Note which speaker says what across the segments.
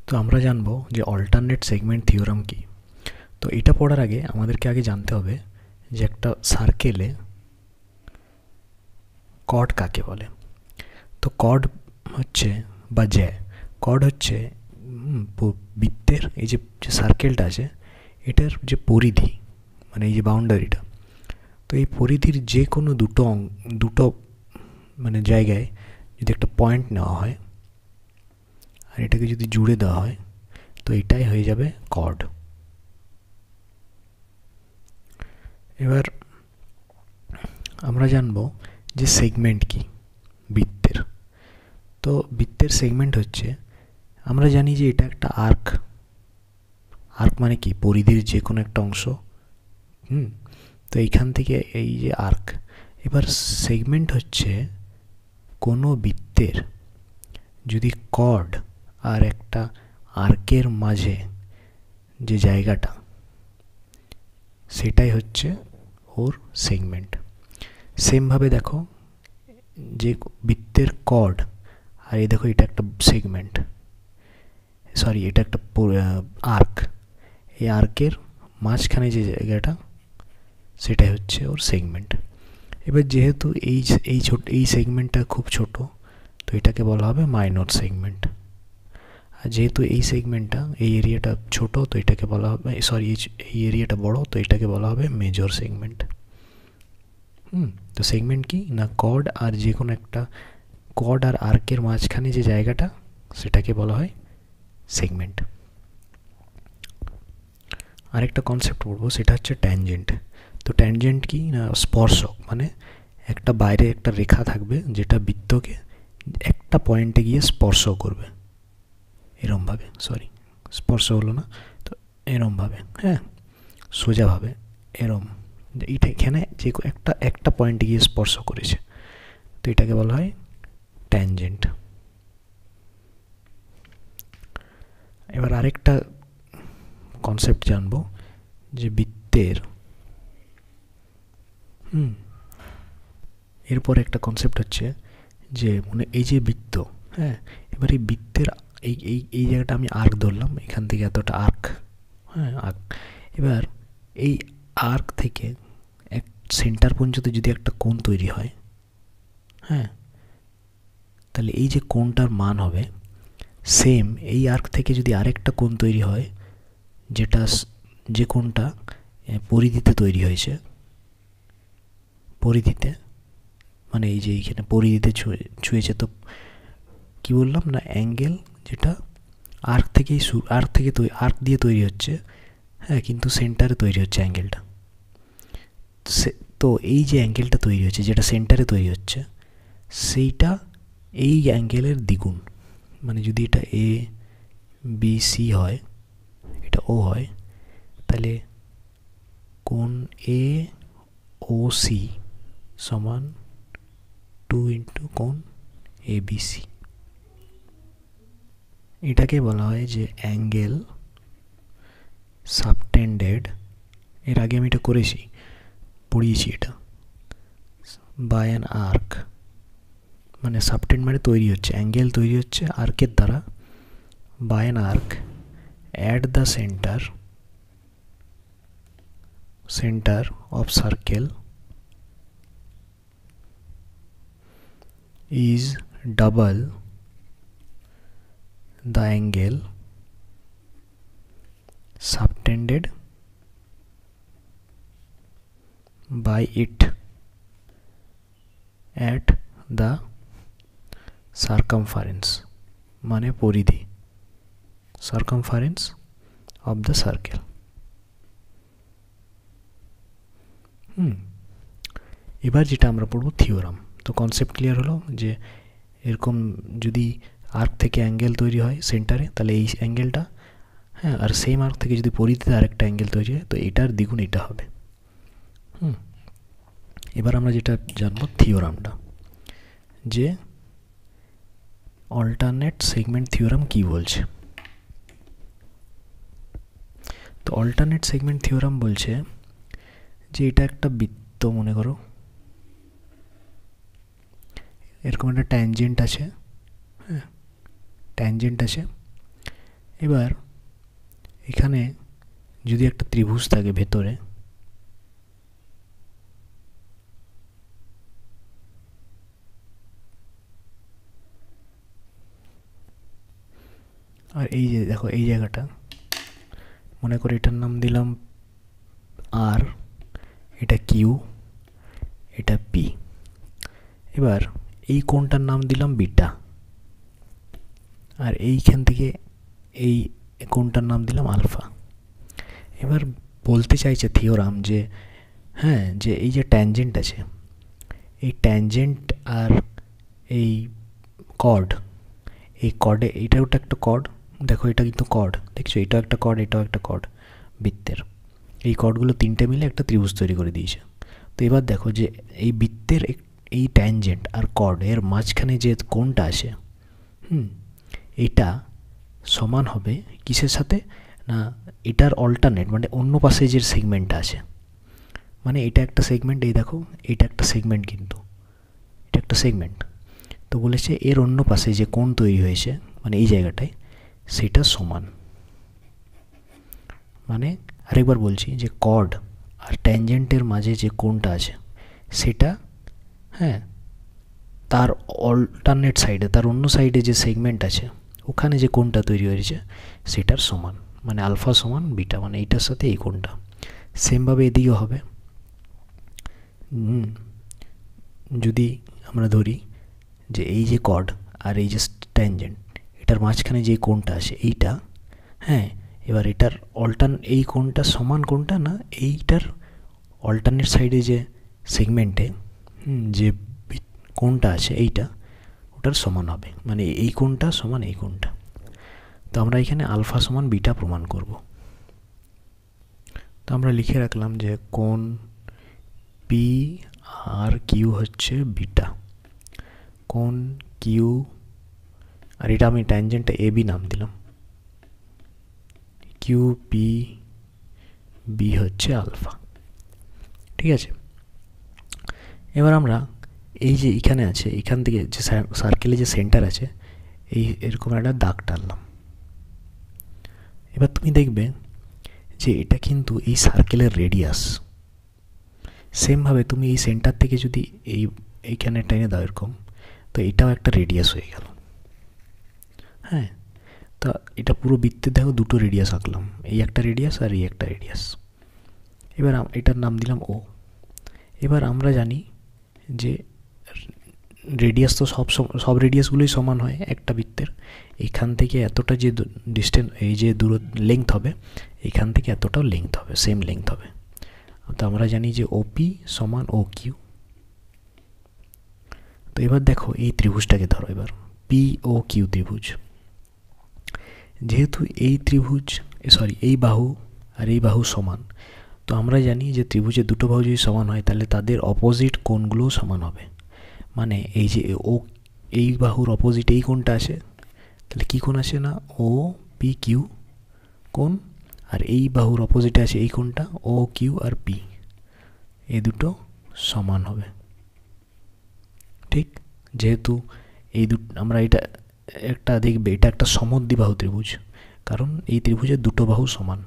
Speaker 1: তো আমরা জানবো যে অল্টারনেট সেগমেন্ট থিওরাম কি। তো এটা পড়ার আগে আমাদেরকে আগে জানতে হবে যে একটা সার্কেলে কর্ড কাকে বলে। তো কর্ড হচ্ছে বা কর্ড হচ্ছে বৃত্তের এই যে সার্কেলটা আছে এটার যে পরিধি, মানে এই যে বাউন্ডারিটা, তো এই পরিধির যে কোনো দুটো মানে জায়গায় যদি একটা পয়েন্ট নেওয়া হয় আর এটাকে যদি জুড়ে দেওয়া হয় তো এটাই হয়ে যাবে কর্ড। এবার আমরা জানবো যে সেগমেন্ট কি বৃত্তের। তো বৃত্তের সেগমেন্ট হচ্ছে, আমরা জানি যে এটা একটা আর্ক। আর্ক মানে কি? পরিধির যে কোনো একটা অংশ। তো এইখান থেকে এই যে আর্ক, এবার সেগমেন্ট হচ্ছে কোনো বৃত্তের যদি কর্ড আর একটা আর্কের মাঝে যে জায়গাটা, সেটাই হচ্ছে ওর সেগমেন্ট। সেমভাবে দেখো যে বৃত্তের কর্ড আর এই দেখো এটা একটা সেগমেন্ট, সরি এটা একটা আর্ক, এই আর্কের মাঝখানে যে জায়গাটা সেটাই হচ্ছে ওর সেগমেন্ট। এবার যেহেতু এই সেগমেন্টটা খুব ছোট, তো এটাকে বলা হবে মাইনর সেগমেন্ট। আর যেহেতু এই সেগমেন্টটা এই এরিয়াটা ছোট, তো এটাকে বলা হবে, সরি এই এরিয়াটা বড়, তো এটাকে বলা হবে মেজর সেগমেন্ট। তো সেগমেন্ট কি না, কর্ড আর যে কোনো একটা কর্ড আর আর্কের মাঝখানে যে জায়গাটা সেটাকে বলা হয় সেগমেন্ট। আরেকটা কনসেপ্ট পড়বো, সেটা হচ্ছে ট্যানজেন্ট। তো ট্যানজেন্ট কি না, স্পর্শক, মানে একটা বাইরে একটা রেখা থাকবে যেটা বৃত্তকে একটা পয়েন্টে গিয়ে স্পর্শ করবে, এরমভাবে, সরি স্পর্শ হলো না, তো এরমভাবে, হ্যাঁ সোজাভাবে এরম, এইটা এখানে যে একটা পয়েন্টে গিয়ে স্পর্শ করেছে, তো এটাকে বলা হয় ট্যানজেন্ট। এবার আরেকটা কনসেপ্ট জানবো যে বৃত্তের এরপর একটা কনসেপ্ট হচ্ছে যে মানে এই যে বৃত্ত, হ্যাঁ এবার এই বৃত্তের এই এই এই জায়গাটা আমি আর্ক ধরলাম, এখান থেকে এতটা আর্ক, হ্যাঁ আর্ক। এবার এই আর্ক থেকে এক সেন্টার পর্যন্ত যদি একটা কোণ তৈরি হয়, হ্যাঁ তাহলে এই যে কোণটার মান হবে সেম এই আর্ক থেকে যদি আরেকটা কোণ তৈরি হয়, যেটা যে কোণটা পরিধিতে তৈরি হয়েছে, পরিধিতে মানে এই যে এইখানে পরিধিতে ছুঁয়েছে, তো কি বললাম না, অ্যাঙ্গেল যেটা আর্ক থেকেই আর্ক দিয়ে তৈরি হচ্ছে, হ্যাঁ কিন্তু সেন্টারে তৈরি হচ্ছে অ্যাঙ্গেলটা। তো এই যে অ্যাঙ্গেলটা তৈরি হচ্ছে যেটা সেন্টারে তৈরি হচ্ছে, সেইটা এই অ্যাঙ্গেলের দ্বিগুণ। মানে যদি এটা এ বি সি হয়, এটা ও হয়, তাহলে কোণ এ ও সি সমান 2 ইন্টু কোণ এ বি সি। এটাকে বলা হয় যে অ্যাঙ্গেল সাবটেন্ডেড। এর আগে আমি এটা করেছি, পড়িয়েছি এটা, বাই অ্যান আর্ক। মানে সাবটেন্ড মানে তৈরি হচ্ছে, অ্যাঙ্গেল তৈরি হচ্ছে আর্কের দ্বারা, by an arc at the centre of circle is double the angle subtended by it at the circumference, মানে পরিধি, circumference of the circle। এবার যেটা আমরা পড়বো থিওরাম। তো কনসেপ্ট ক্লিয়ার হলো যে এরকম যদি আর্ক থেকে অ্যাঙ্গেল তৈরি হয় সেন্টারে, তাহলে এই অ্যাঙ্গেলটা, হ্যাঁ আর সেম আর্ক থেকে যদি পরিধিতে আরেকটা অ্যাঙ্গেল তৈরি হয়, তো এটার দ্বিগুণ এটা হবে। এবার আমরা যেটা জানবো থিওরামটা, যে অল্টারনেট সেগমেন্ট থিওরাম কি বলছে। তো অল্টারনেট সেগমেন্ট থিওরাম বলছে যে এটা একটা বৃত্ত, মনে করো এরকম একটা ট্যানজেন্ট আছে, হ্যাঁ ট্যানজেন্ট আছে, এবার এখানে যদি একটা ত্রিভুজ থাকে ভেতরে, আর এই যে দেখো এই জায়গাটা, মনে করে এটার নাম দিলাম আর, এটা কিউ, এটা পি। এবার এই কোণটার নাম দিলাম বিটা, আর এইখান থেকে এই কোণটার নাম দিলাম আলফা। এবার বলতে চাইছে থিওরাম যে হ্যাঁ, যে এই যে ট্যানজেন্ট আছে, এই ট্যানজেন্ট আর এই কর্ড, এই কর্ডে, এইটাও একটা কর্ড, দেখো এটা কিন্তু কর্ড, দেখছো এটাও একটা কর্ড, এটাও একটা কর্ড বৃত্তের। এই কর্ডগুলো তিনটে মিলে একটা ত্রিভুজ তৈরি করে দিয়েছে। তো এবার দেখো যে এই বৃত্তের এই ট্যানজেন্ট আর কর্ড এর মাঝখানে যে কোণটা আছে, এইটা সমান হবে কিসের সাথে না, এটার অল্টারনেট মানে অন্য পাশে যে সেগমেন্টটা আছে, মানে এটা একটা সেগমেন্ট, এই দেখো এটা একটা সেগমেন্ট, কিন্তু এটা একটা সেগমেন্ট। তো বলেছে এর অন্য পাশে যে কোণ তৈরি হয়েছে মানে এই জায়গাটায়, সেটা সমান। মানে আরেকবার বলছি যে কর্ড আর ট্যানজেন্টের মাঝে যে কোণটা আছে সেটা, হ্যাঁ, তার অল্টারনেট সাইডে, তার অন্য সাইডে যে সেগমেন্ট আছে ওখানে যে কোণটা তৈরি হয়েছে সেটার সমান, মানে আলফা সমান বিটা, মানে এইটার সাথে এই কোণটা। সেমভাবে এদিকেও হবে। যদি আমরা ধরি যে এই যে কর্ড আর এই যে ট্যানজেন্ট, এটার মাঝখানে যে কোণটা আছে এইটা, হ্যাঁ, এবার এটার এই কোণটা সমান কোণটা না এইটার অল্টারনেট সাইডে যে সেগমেন্টে যে কোণটা আছে এইটা, ওটার সমান হবে, মানে এই কোণটা সমান এই কোণটা। তো আমরা এখানে আলফা সমান বিটা প্রমাণ করব। তো আমরা লিখে রাখলাম যে কোণ পি আর কিউ হচ্ছে বিটা, কোণ কিউ, আর এটা আমি ট্যানজেন্টটা এ বি নাম দিলাম, কিউ পি বি হচ্ছে আলফা। ঠিক আছে, এবার আমরা এই যে এখানে আছে, এখান থেকে যে সার্কেলে যে সেন্টার আছে, এই এরকম একটা দাগ টানলাম। এবার তুমি দেখবে যে এটা কিন্তু এই সার্কেলের রেডিয়াস। সেমভাবে তুমি এই সেন্টার থেকে যদি এইখানে টেনে দাও এরকম, তো এটাও একটা রেডিয়াস হয়ে গেল। হ্যাঁ, তা এটা পুরো বৃত্তে দেখো দুটো রেডিয়াস আঁকলাম, এই একটা রেডিয়াস আর এই একটা রেডিয়াস। এবার এটার নাম দিলাম ও। এবার আমরা জানি যে রেডিয়াস তো সব রেডিয়াসগুলোই সমান হয় একটা বৃত্তের। এখান থেকে এতটা যে ডিস্টেন্স, এই যে লেংথ হবে, এখান থেকে এতটাও লেংথ হবে, সেম লেংথ হবে। তো আমরা জানি যে ওপি সমান ও কিউ। তো এবার দেখো এই ত্রিভুজটাকে ধরো, এবার পি ও কিউ ত্রিভুজ। যেহেতু এই ত্রিভুজ, এই বাহু আর এই বাহু সমান, তো আমরা জানি যে ত্রিভুজের দুটো বাহু যদি সমান হয় তাহলে তাদের অপোজিট কোণগুলোও সমান হবে। মানে এই যে ও, এই বাহুর অপোজিট এই কোণটা আছে, তাহলে কী কোণ আছে না ও পি কিউ কোণ, আর এই বাহুর অপোজিটে আছে এই কোণটা ও কিউ আর পি, এই দুটো সমান হবে। ঠিক, যেহেতু এই আমরা এটা একটা দেখবে, এটা একটা সমদ্বিবাহু ত্রিভুজ, কারণ এই ত্রিভুজের দুটো বাহু সমান,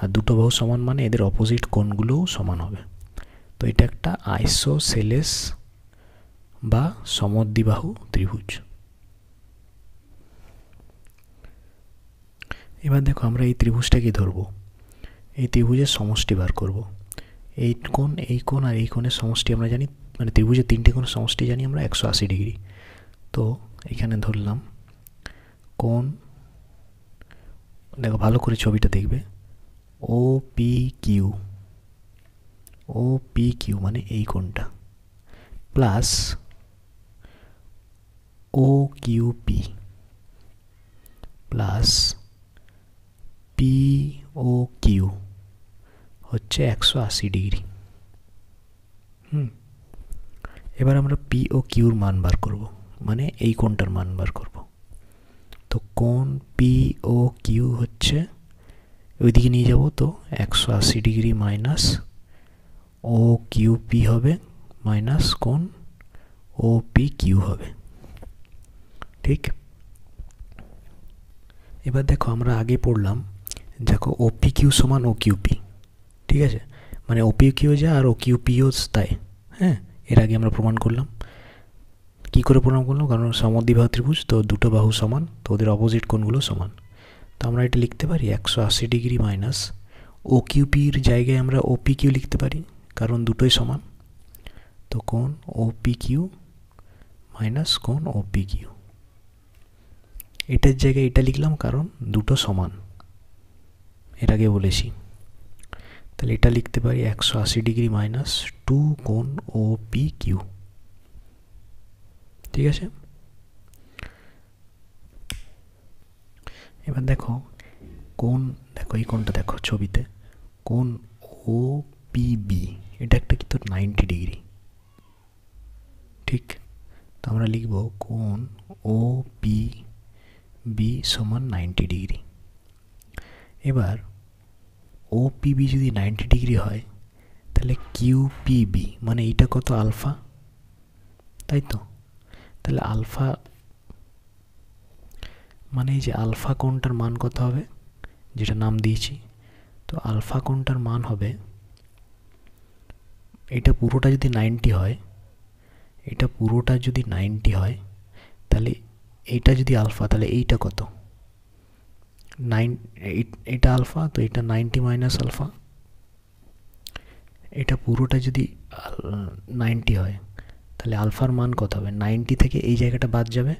Speaker 1: আর দুটো বাহু সমান মানে এদের অপোজিট কোণগুলোও সমান হবে। তো এটা একটা আইসোসেলেস বা সমদ্বিবাহু ত্রিভুজ। এবার দেখো আমরা এই ত্রিভুজটাকে ধরব, এই ত্রিভুজের সমষ্টি বার করব। এই কোণ আর এই কোণের সমষ্টি আমরা জানি, মানে ত্রিভুজের তিনটে কোণের সমষ্টি জানি আমরা 180 ডিগ্রি। তো এখানে ধরলাম কোণ, দেখো ভালো করে ছবিটা দেখবে, ও পি কিউ মানে এই কোণটা, plus O Q P plus P O Q হচ্ছে 180 ডিগ্রি। এবার আমরা পি ও কিউর মান বার করব, মানে এই কোণটার মান বার করব। তো কোণ পি ও কিউ হচ্ছে, ওইদিকে নিয়ে যাব, তো 180 degree minus O Q P হবে মাইনাস কোণ ও পি কিউ হবে। ঠিক, এবার দেখো আমরা আগে পড়লাম, দেখো ওপি কিউ সমান ও কিউপি, ঠিক আছে, মানে ওপি কিউ যা আর ও কিউপিও তাই। হ্যাঁ, এর আগে আমরা প্রমাণ করলাম। কি করে প্রমাণ করলাম? কারণ সমদ্বিবাহু ত্রিভুজ, তো দুটো বাহু সমান, তো ওদের অপোজিট কোণগুলো সমান। তো আমরা এটা লিখতে পারি 180 ডিগ্রি মাইনাস ও কিউপির জায়গায় আমরা ওপি কিউ লিখতে পারি, কারণ দুটোই সমান। তো কোণ ওপি কিউ মাইনাস কোণ ওপি কিউ, এটার জায়গায় এটা লিখলাম কারণ দুটো সমান, এর আগে বলেছি। তাহলে এটা লিখতে পারি 180 ডিগ্রি মাইনাস 2 কোণ ওপি কিউ, ঠিক আছে। এবার দেখো কোণ, দেখো এই কোণটা দেখো ছবিতে, কোণ ও পিবি, এটা একটা কিন্তু 90 ডিগ্রি, ঠিক। তো আমরা লিখব কোণ ও পিবি সমান 90 ডিগ্রি। এবার ও পিবি যদি 90 ডিগ্রি হয়, তাহলে কিউপিবি মানে এইটা কত? আলফা, তাই তো। তাহলে আলফা মানে এই যে আলফা কোণটার মান কত হবে, যেটা নাম দিয়েছি। তো আলফা কোণটার মান হবে, এটা পুরোটা যদি 90 হয়, এটা পুরোটা যদি 90 হয়, তাহলে এইটা যদি আলফা, তাহলে এইটা কত? 9, এটা আলফা, তো এটা 90 মাইনাস আলফা। এটা পুরোটা যদি 90 হয়, তাহলে আলফার মান কত হবে? 90 থেকে এই জায়গাটা বাদ যাবে,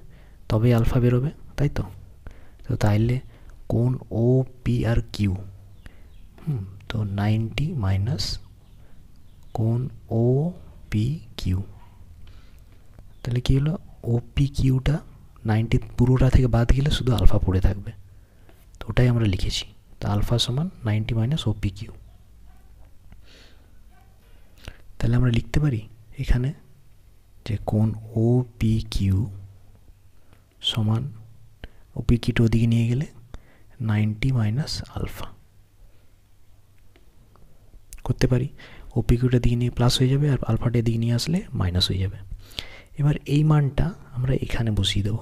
Speaker 1: তবেই আলফা বেরোবে, তাই তো। তো তাইলে কোণ ও পি আর কিউ, তো 90 মাইনাস কোণ ও পি কিউ, তাহলে কী হলো? ও পি কিউটা 90 পুরোটা থেকে বাদ গেলে শুধু আলফা পড়ে থাকবে, তো ওটাই আমরা লিখেছি। তো আলফা সমান 90 মাইনাস ও পি কিউ। তাহলে আমরা লিখতে পারি এখানে যে কোণ ও পি কিউ সমান, ও পি কিউটা ওদিকে নিয়ে গেলে 90 মাইনাস আলফা করতে পারি। ও পি কিউটা দিকে নিয়ে প্লাস হয়ে যাবে, আর আলফাটা দিকে নিয়ে আসলে মাইনাস হয়ে যাবে। এবার এই মানটা আমরা এখানে বসিয়ে দেব।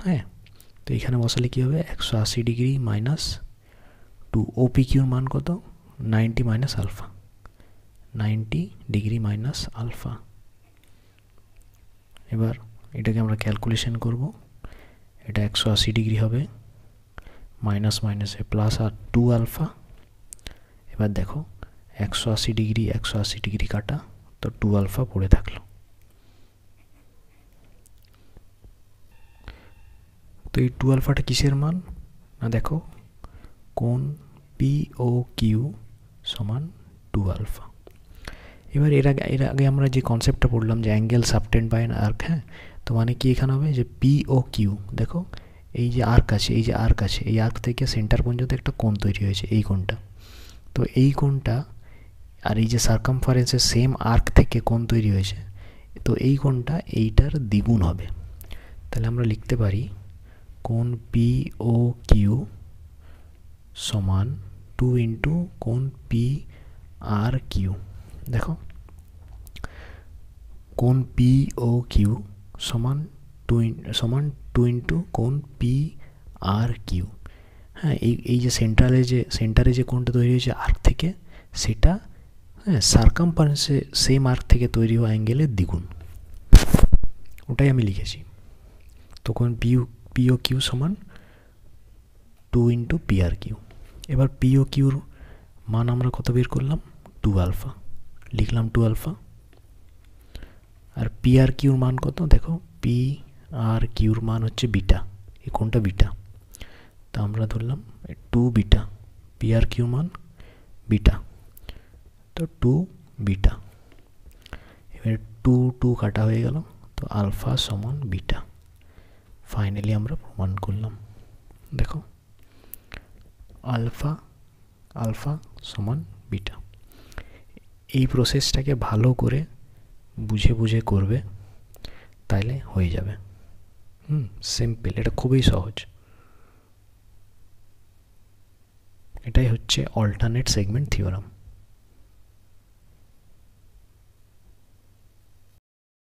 Speaker 1: হ্যাঁ, তো এখানে বসালে কী হবে? 180 ডিগ্রি মাইনাস 2, ও পি কিউর মান কত? 90 minus alpha, 90 degree minus alpha. এবার এটাকে আমরা ক্যালকুলেশন করব, এটা 180 ডিগ্রি হবে, মাইনাস মাইনাসে প্লাস আর 2 আলফা। এবার দেখো 180 ডিগ্রি 180 ডিগ্রি কাটা, তো 2 আলফা পড়ে থাকলো। তো এই 2 আলফাটা কিসের মান? না দেখো কোণ পি ও কিউ সমান 2 আলফা। এবার এর আগে আমরা যে কনসেপ্টটা পড়লাম যে অ্যাঙ্গেল সাবটেন্ড বাই অ্যান আর্ক, হ্যাঁ, তো মানে কি এখানে হবে যে পি ও কিউ, দেখো এই যে আর্ক আছে, এই যে আর্ক আছে, এই আর্ক থেকে সেন্টার পর্যন্ত একটা কোণ তৈরি হয়েছে, এই কোণটা। তো এই কোণটা আর এই যে সার্কামফারেন্সের সেম আর্ক থেকে কোণ তৈরি হয়েছে, তো এই কোণটা এইটার দ্বিগুণ হবে। তাহলে আমরা লিখতে পারি কোণ পি ও কিউ সমান 2 ইন্টু কোণ পি আর কিউ। দেখো কোণ পি ও কিউ সমান 2 ইন্টু কোণ পি আর কিউ। হ্যাঁ, এই যে সেন্টারে যে কোণটা তৈরি হয়েছে আর্ক থেকে, সেটা হ্যাঁ সার্কামফারেন্সে সেম আর্ক থেকে তৈরি হওয়া অ্যাঙ্গেলের দ্বিগুণ, ওটাই আমি লিখেছি। তো কোণ পি ও কিউ সমান 2 ইন্টু পি আর কিউ। এবার পি ও কিউর মান আমরা কত বের করলাম? 2 আলফা, লিখলাম 2 আলফা। আর পি আর কিউর মান কত? দেখো পি আর কিউর মান হচ্ছে বিটা, এই কোণটা বিটা, তো আমরা ধরলাম 2 বিটা, পি আর কিউর মান বিটা, তো 2 বিটা। এবার 2 কাটা হয়ে গেল, তো আলফা সমান বিটা। ফাইনালি আমরা প্রমাণ করলাম, দেখো আলফা সমান বিটা। এই প্রসেসটাকে ভালো করে বুঝে বুঝে করবে, তাইলে হয়ে যাবে। সিম্পল, এটা খুবই সহজ। এটাই হচ্ছে অল্টারনেট সেগমেন্ট থিওরাম।